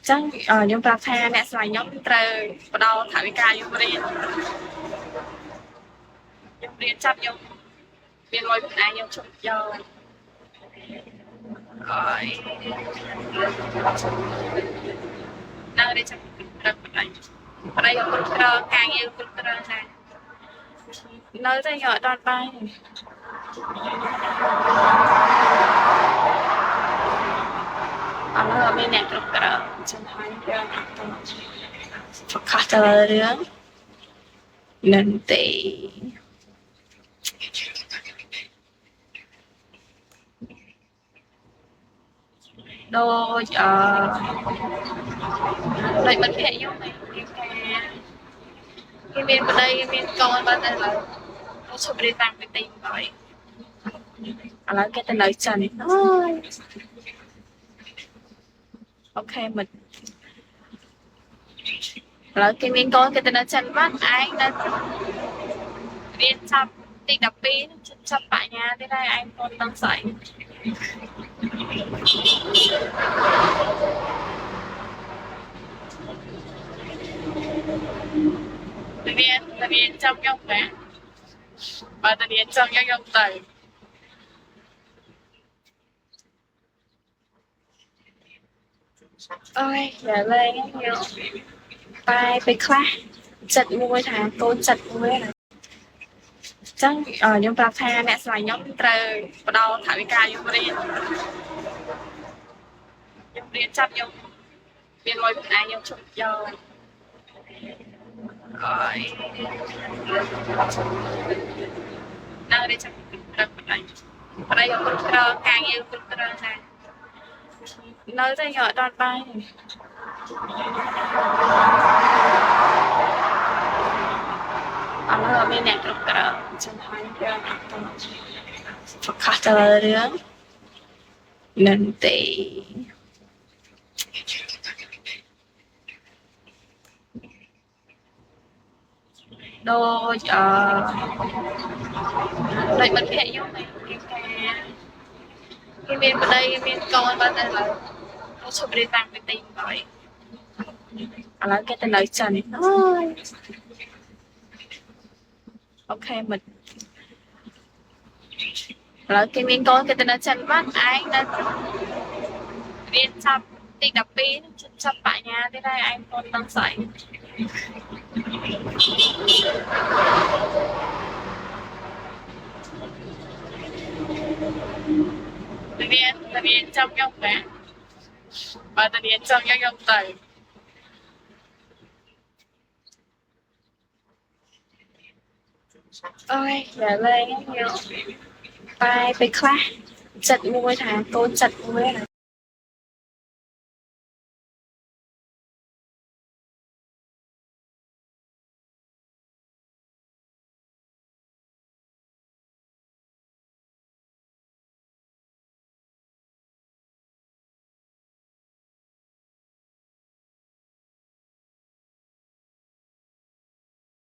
ចឹងខ្ញុំប្រាប់ថាអ្នកស្រីខ្ញុំត្រូវផ្ដល់ថវិកាខ្ញុំរៀនចាប់ខ្ញុំមានលុយខ្លួនឯងខ្ញុំជប់យកហើយនៅរៀនចាប់ត្រូវខ្លួនឯងប្តីក៏គ្រប់គ្រងការងារគ្រប់គ្រងដែរនៅតែយកអត់ដល់បាយអត់លើមានអ្នកគ្រប់គ្រងចឹងហើយយើងអត់ទៅប្រកាសទៅរឿងនឹងទេដូចដូចមិត្តភក្តិខ្ញុំឯងគេមានប្តីមានកូនបាត់ហើយឥឡូវគេឈប់រៀនតាមពីទីហើយឥឡូវគេទៅនៅចិនអូយអូខេមិត្តឥឡូវគេមានកូនគេទៅនៅចិនបាត់ឯងនៅរៀនចាប់ទី12ចាប់បញ្ញាទេដែរឯងកូនដឹងស្អីរៀនចាំខ្ញុំណាបើទៅរៀនចាំខ្ញុំទៅអូយតែលេងខ្ញុំតែពេលខ្លះចិត្តមួយថាកូនចិត្តមួយណាចឹងខ្ញុំប្រាប់ថាអ្នកស្រីខ្ញុំត្រូវផ្ដល់ថវិកាខ្ញុំរៀនចាប់ខ្ញុំមានលុយខ្លួនឯងខ្ញុំជប់យកហើយនៅរៀនចាប់ត្រូវខ្លួនឯងប្តីក៏គ្រប់គ្រងការងារគ្រប់គ្រងដែរនៅតែយកអត់ដល់បាយអត់លើមានអ្នកគ្រប់គ្រងចឹងហើយយើងអត់ទៅប្រកាសទៅរឿងនឹងទេដូចដូចមិត្តភក្តិខ្ញុំឯងគេមានប្តីមានកូនបាត់ហើយឥឡូវគេឈប់រៀនតាមពីទីហើយឥឡូវគេទៅនៅចិនអូយអូខេមិត្តឥឡូវគេមានកូនគេទៅនៅចិនបាត់ឯងនៅរៀនចាប់ទី12ចាប់បញ្ញាទេដែរឯងកូនដឹងស្អីរៀនចាំខ្ញុំណាបើទៅរៀនចាំខ្ញុំទៅអូយតែលេងខ្ញុំតែពេលខ្លះចិត្តមួយថាកូនចិត្តមួយណា